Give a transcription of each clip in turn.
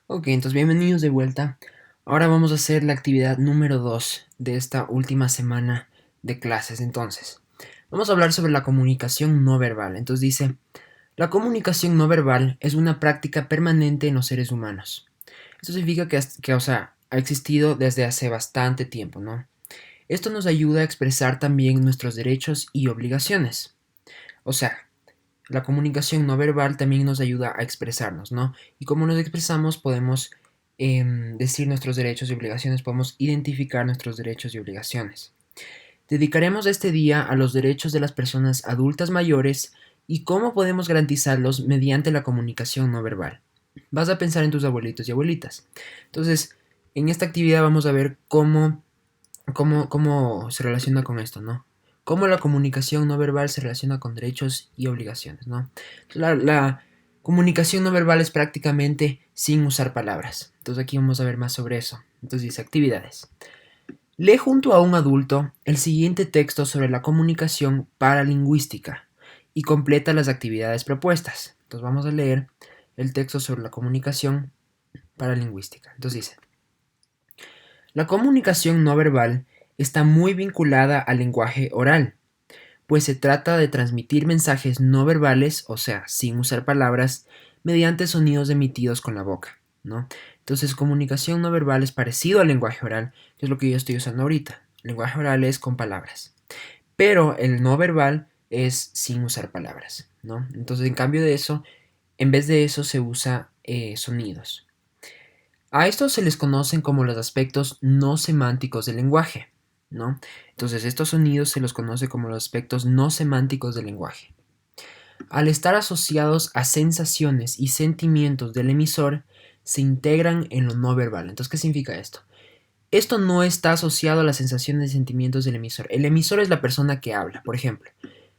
Ok, entonces bienvenidos de vuelta. Ahora vamos a hacer la actividad número 2 de esta última semana de clases. Entonces, vamos a hablar sobre la comunicación no verbal. Entonces dice, la comunicación no verbal es una práctica permanente en los seres humanos. Esto significa que ha existido desde hace bastante tiempo, ¿no? Esto nos ayuda a expresar también nuestros derechos y obligaciones. O sea, la comunicación no verbal también nos ayuda a expresarnos, ¿no? Y como nos expresamos podemos decir nuestros derechos y obligaciones, podemos identificar nuestros derechos y obligaciones. Dedicaremos este día a los derechos de las personas adultas mayores y cómo podemos garantizarlos mediante la comunicación no verbal. Vas a pensar en tus abuelitos y abuelitas. Entonces, en esta actividad vamos a ver cómo se relaciona con esto, ¿no? Cómo la comunicación no verbal se relaciona con derechos y obligaciones, ¿no? La comunicación no verbal es prácticamente sin usar palabras. Entonces aquí vamos a ver más sobre eso. Entonces dice actividades. Lee junto a un adulto el siguiente texto sobre la comunicación paralingüística y completa las actividades propuestas. Entonces vamos a leer el texto sobre la comunicación paralingüística. Entonces dice, la comunicación no verbal está muy vinculada al lenguaje oral, pues se trata de transmitir mensajes no verbales, o sea, sin usar palabras, mediante sonidos emitidos con la boca, ¿no? Entonces, comunicación no verbal es parecido al lenguaje oral, que es lo que yo estoy usando ahorita. El lenguaje oral es con palabras, pero el no verbal es sin usar palabras, ¿no? Entonces, en cambio de eso, en vez de eso se usa sonidos. A estos se les conocen como los aspectos no semánticos del lenguaje, ¿no? Entonces, estos sonidos se los conoce como los aspectos no semánticos del lenguaje. Al estar asociados a sensaciones y sentimientos del emisor, se integran en lo no verbal. Entonces, ¿qué significa esto? Esto no está asociado a las sensaciones y sentimientos del emisor. El emisor es la persona que habla. Por ejemplo,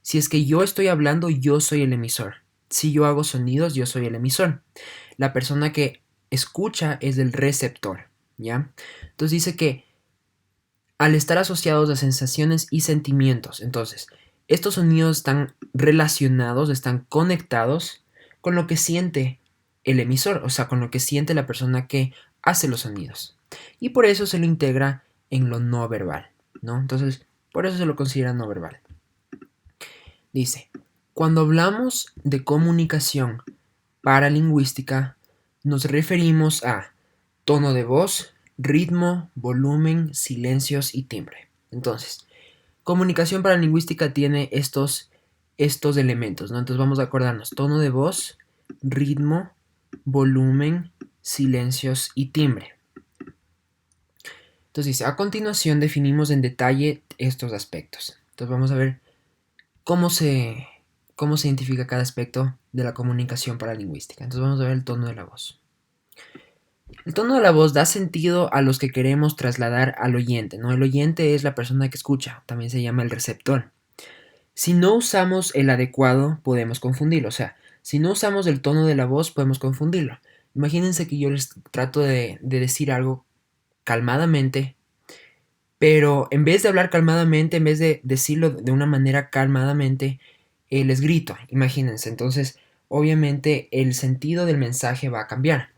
si es que yo estoy hablando, yo soy el emisor. Si yo hago sonidos, yo soy el emisor. La persona que escucha es el receptor, ¿ya? Entonces dice que al estar asociados a sensaciones y sentimientos, entonces, estos sonidos están relacionados, están conectados con lo que siente el emisor, o sea, con lo que siente la persona que hace los sonidos. Y por eso se lo integra en lo no verbal, ¿no? Entonces, por eso se lo considera no verbal. Dice, cuando hablamos de comunicación paralingüística, nos referimos a tono de voz, ritmo, volumen, silencios y timbre. Entonces, comunicación paralingüística tiene estos elementos, ¿no? Entonces vamos a acordarnos, tono de voz, ritmo, volumen, silencios y timbre. Entonces dice, a continuación definimos en detalle estos aspectos. Entonces vamos a ver cómo se, cómo se identifica cada aspecto de la comunicación paralingüística. Entonces vamos a ver el tono de la voz. El tono de la voz da sentido a los que queremos trasladar al oyente, ¿no? El oyente es la persona que escucha, también se llama el receptor. Si no usamos el adecuado, podemos confundirlo. O sea, si no usamos el tono de la voz, podemos confundirlo. Imagínense que yo les trato de decir algo calmadamente, pero en vez de hablar calmadamente, en vez de decirlo de una manera calmadamente, les grito. Imagínense. Entonces, obviamente, el sentido del mensaje va a cambiar.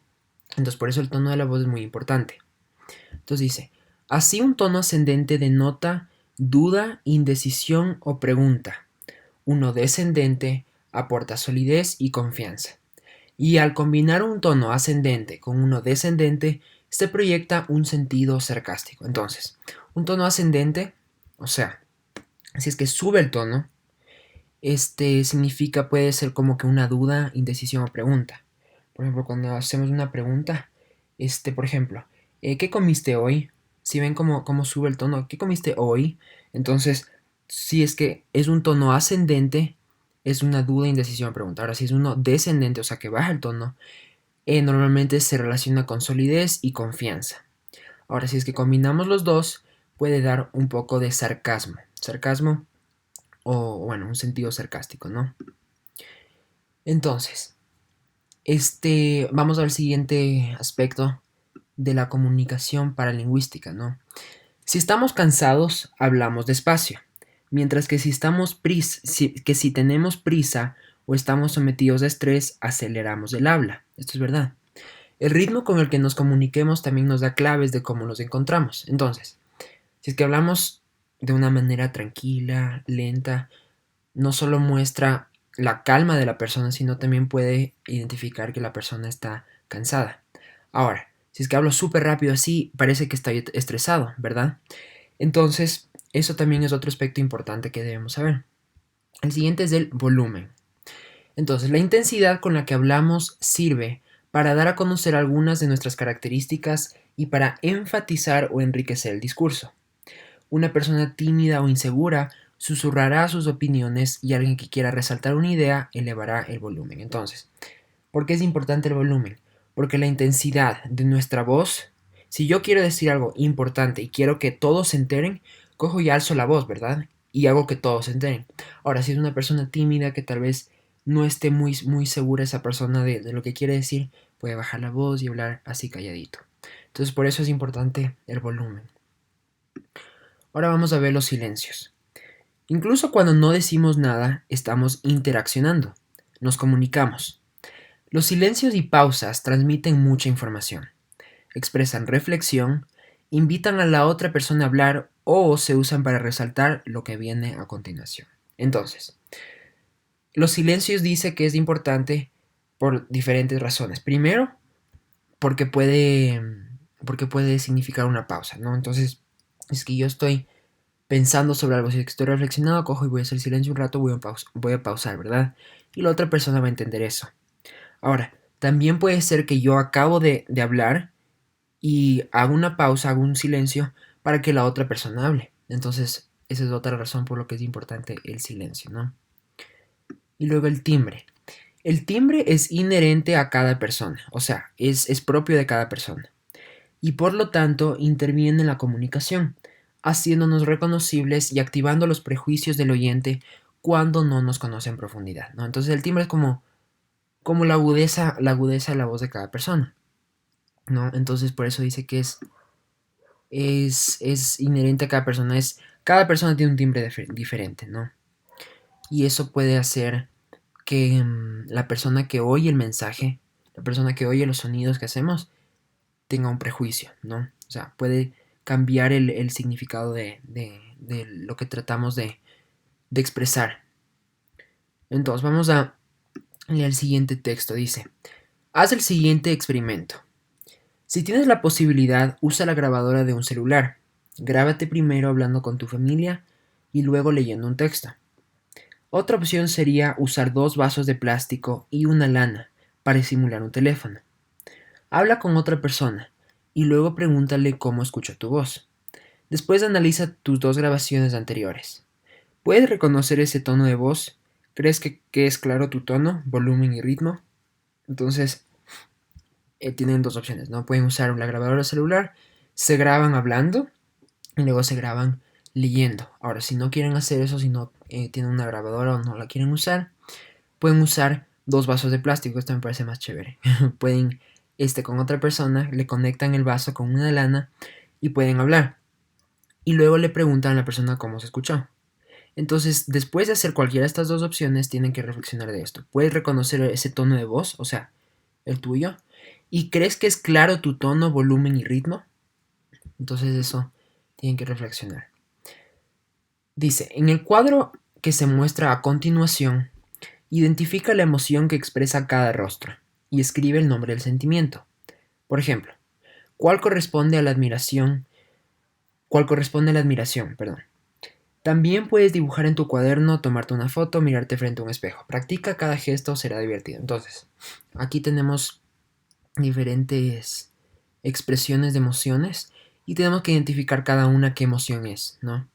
Entonces, por eso el tono de la voz es muy importante. Entonces dice, así un tono ascendente denota duda, indecisión o pregunta. Uno descendente aporta solidez y confianza. Y al combinar un tono ascendente con uno descendente, se proyecta un sentido sarcástico. Entonces, un tono ascendente, o sea, si es que sube el tono, significa, puede ser como que una duda, indecisión o pregunta. Por ejemplo, cuando hacemos una pregunta, por ejemplo, ¿qué comiste hoy? Si ven cómo sube el tono, ¿qué comiste hoy? Entonces, si es que es un tono ascendente, es una duda, indecisión o pregunta. Ahora, si es uno descendente, o sea que baja el tono, normalmente se relaciona con solidez y confianza. Ahora, si es que combinamos los dos, puede dar un poco de sarcasmo. Sarcasmo o, bueno, un sentido sarcástico, ¿no? Entonces, vamos al siguiente aspecto de la comunicación paralingüística, ¿no? Si estamos cansados, hablamos despacio, mientras que si tenemos prisa o estamos sometidos a estrés, aceleramos el habla. Esto es verdad. El ritmo con el que nos comuniquemos también nos da claves de cómo nos encontramos. Entonces, si es que hablamos de una manera tranquila, lenta, no solo muestra la calma de la persona, sino también puede identificar que la persona está cansada. Ahora, si es que hablo súper rápido así, parece que estoy estresado, ¿verdad? Entonces, eso también es otro aspecto importante que debemos saber. El siguiente es el volumen. Entonces, la intensidad con la que hablamos sirve para dar a conocer algunas de nuestras características y para enfatizar o enriquecer el discurso. Una persona tímida o insegura susurrará sus opiniones y alguien que quiera resaltar una idea elevará el volumen. Entonces, ¿por qué es importante el volumen? Porque la intensidad de nuestra voz, si yo quiero decir algo importante y quiero que todos se enteren, cojo y alzo la voz, ¿verdad? Y hago que todos se enteren. Ahora, si es una persona tímida que tal vez no esté muy segura esa persona de lo que quiere decir, puede bajar la voz y hablar así calladito. Entonces, por eso es importante el volumen. Ahora vamos a ver los silencios. Incluso cuando no decimos nada, estamos interaccionando, nos comunicamos. Los silencios y pausas transmiten mucha información, expresan reflexión, invitan a la otra persona a hablar o se usan para resaltar lo que viene a continuación. Entonces, los silencios dice que es importante por diferentes razones. Primero, porque puede significar una pausa, ¿no? Entonces, es que yo estoy pensando sobre algo, si estoy reflexionando, cojo y voy a hacer silencio un rato, voy a pausar, ¿verdad? Y la otra persona va a entender eso. Ahora, también puede ser que yo acabo de hablar y hago una pausa, hago un silencio para que la otra persona hable. Entonces, esa es otra razón por lo que es importante el silencio, ¿no? Y luego el timbre. El timbre es inherente a cada persona, o sea, es propio de cada persona. Y por lo tanto interviene en la comunicación, haciéndonos reconocibles y activando los prejuicios del oyente cuando no nos conoce en profundidad, ¿no? Entonces el timbre es como la agudeza de la voz de cada persona, ¿no? Entonces por eso dice que es inherente a cada persona, cada persona tiene un timbre diferente, ¿no? Y eso puede hacer que la persona que oye el mensaje, la persona que oye los sonidos que hacemos, tenga un prejuicio, ¿no? O sea, puede cambiar el significado de lo que tratamos de expresar. Entonces, vamos a leer el siguiente texto. Dice, haz el siguiente experimento. Si tienes la posibilidad, usa la grabadora de un celular. Grábate primero hablando con tu familia y luego leyendo un texto. Otra opción sería usar 2 vasos de plástico y una lana para simular un teléfono. Habla con otra persona y luego pregúntale cómo escuchó tu voz. Después analiza tus 2 grabaciones anteriores. ¿Puedes reconocer ese tono de voz? ¿Crees que es claro tu tono, volumen y ritmo? Entonces, tienen 2 opciones, ¿no? Pueden usar la grabadora celular, se graban hablando y luego se graban leyendo. Ahora, si no quieren hacer eso, si no tienen una grabadora o no la quieren usar, pueden usar 2 vasos de plástico. Esto me parece más chévere. Pueden, con otra persona, le conectan el vaso con una lana y pueden hablar. Y luego le preguntan a la persona cómo se escuchó. Entonces, después de hacer cualquiera de estas 2 opciones, tienen que reflexionar de esto. ¿Puedes reconocer ese tono de voz? O sea, el tuyo. ¿Y crees que es claro tu tono, volumen y ritmo? Entonces eso tienen que reflexionar. Dice, en el cuadro que se muestra a continuación, identifica la emoción que expresa cada rostro y escribe el nombre del sentimiento. Por ejemplo, ¿cuál corresponde a la admiración? ¿Cuál corresponde a la admiración? Perdón. También puedes dibujar en tu cuaderno, tomarte una foto, mirarte frente a un espejo. Practica cada gesto, será divertido. Entonces, aquí tenemos diferentes expresiones de emociones y tenemos que identificar cada una qué emoción es, ¿no?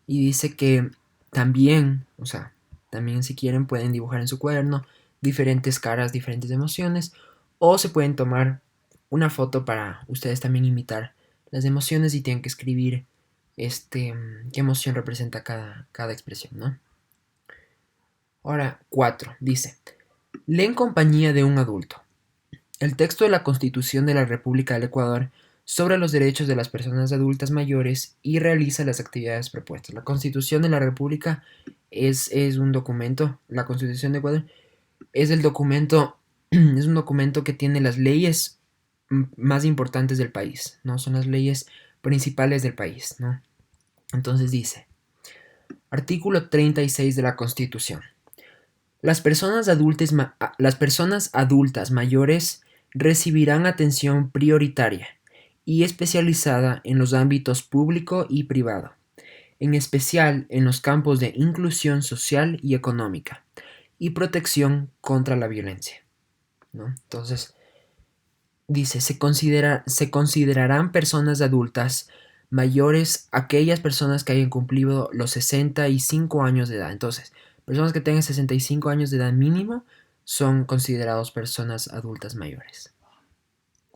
Y dice que también, o sea, también si quieren pueden dibujar en su cuaderno diferentes caras, diferentes emociones, o se pueden tomar una foto para ustedes también imitar las emociones y tienen que escribir qué emoción representa cada expresión, ¿no? Ahora, 4. Dice, lee en compañía de un adulto. El texto de la Constitución de la República del Ecuador sobre los derechos de las personas adultas mayores y realiza las actividades propuestas. La Constitución de la República es un documento, la Constitución de Ecuador es el documento es un documento que tiene las leyes más importantes del país, ¿no? Son las leyes principales del país, ¿no? Entonces dice, artículo 36 de la Constitución. Las personas adultas mayores recibirán atención prioritaria y especializada en los ámbitos público y privado, en especial en los campos de inclusión social y económica y protección contra la violencia, ¿no? Entonces, dice, se considerarán personas adultas mayores aquellas personas que hayan cumplido los 65 años de edad. Entonces, personas que tengan 65 años de edad mínimo son considerados personas adultas mayores.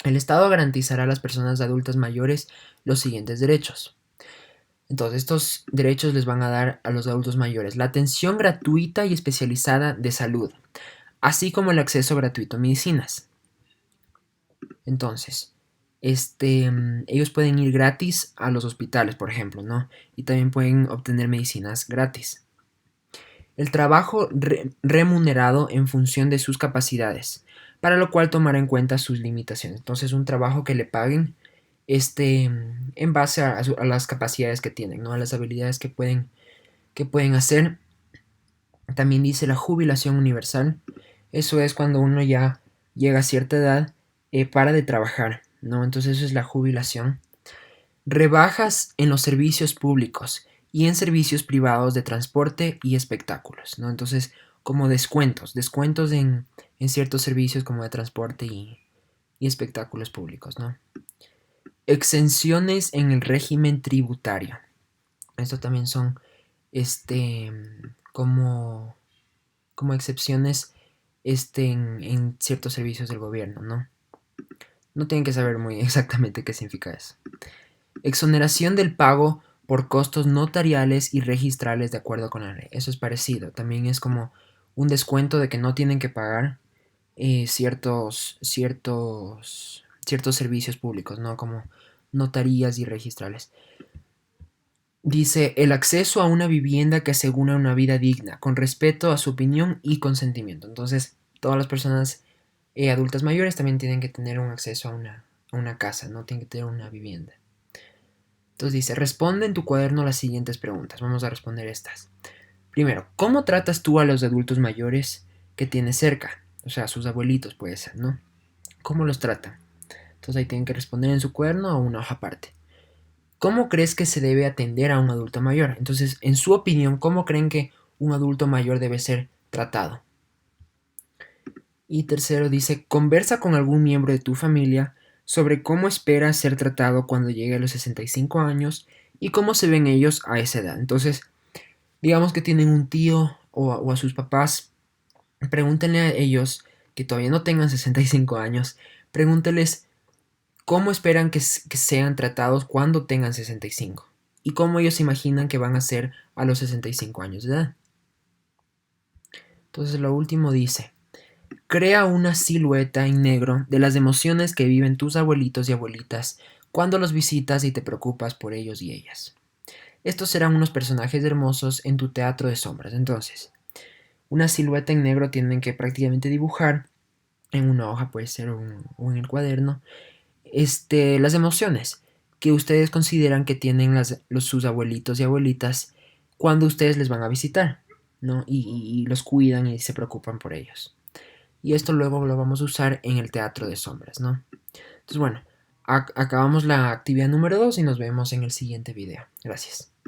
El Estado garantizará a las personas adultas mayores los siguientes derechos. Entonces, estos derechos les van a dar a los adultos mayores la atención gratuita y especializada de salud, así como el acceso gratuito a medicinas. Entonces, ellos pueden ir gratis a los hospitales, por ejemplo, ¿no? Y también pueden obtener medicinas gratis. El trabajo remunerado en función de sus capacidades, para lo cual tomar en cuenta sus limitaciones. Entonces, un trabajo que le paguen en base a las capacidades que tienen, ¿no? A las habilidades que pueden hacer. También dice la jubilación universal. Eso es cuando uno ya llega a cierta edad, para de trabajar, ¿no? Entonces eso es la jubilación. Rebajas en los servicios públicos y en servicios privados de transporte y espectáculos, ¿no? Entonces, como descuentos en ciertos servicios como de transporte y espectáculos públicos, ¿no? Exenciones en el régimen tributario. Esto también son este como, como excepciones en ciertos servicios del gobierno, ¿no? No tienen que saber muy exactamente qué significa eso. Exoneración del pago por costos notariales y registrales de acuerdo con la ley. Eso es parecido. También es como un descuento de que no tienen que pagar ciertos servicios públicos, ¿no? Como notarías y registrales. Dice, el acceso a una vivienda que asegura una vida digna, con respeto a su opinión y consentimiento. Entonces, todas las personas adultas mayores también tienen que tener un acceso a una casa, no tienen que tener una vivienda. Entonces dice, responde en tu cuaderno las siguientes preguntas. Vamos a responder estas. Primero, ¿cómo tratas tú a los adultos mayores que tienes cerca? O sea, sus abuelitos puede ser, ¿no? ¿Cómo los tratan? Entonces ahí tienen que responder en su cuaderno o una hoja aparte. ¿Cómo crees que se debe atender a un adulto mayor? Entonces, en su opinión, ¿cómo creen que un adulto mayor debe ser tratado? Y tercero dice, conversa con algún miembro de tu familia sobre cómo esperas ser tratado cuando llegue a los 65 años y cómo se ven ellos a esa edad. Entonces, digamos que tienen un tío o a sus papás, pregúntenle a ellos que todavía no tengan 65 años, pregúntenles cómo esperan que sean tratados cuando tengan 65 y cómo ellos se imaginan que van a ser a los 65 años de edad. Entonces, lo último dice, crea una silueta en negro de las emociones que viven tus abuelitos y abuelitas cuando los visitas y te preocupas por ellos y ellas. Estos serán unos personajes hermosos en tu teatro de sombras. Entonces, una silueta en negro tienen que prácticamente dibujar en una hoja, puede ser, o en el cuaderno, las emociones que ustedes consideran que tienen sus abuelitos y abuelitas cuando ustedes les van a visitar, ¿no? Y los cuidan y se preocupan por ellos. Y esto luego lo vamos a usar en el teatro de sombras, ¿no? Entonces, bueno, acabamos la actividad número 2 y nos vemos en el siguiente video. Gracias.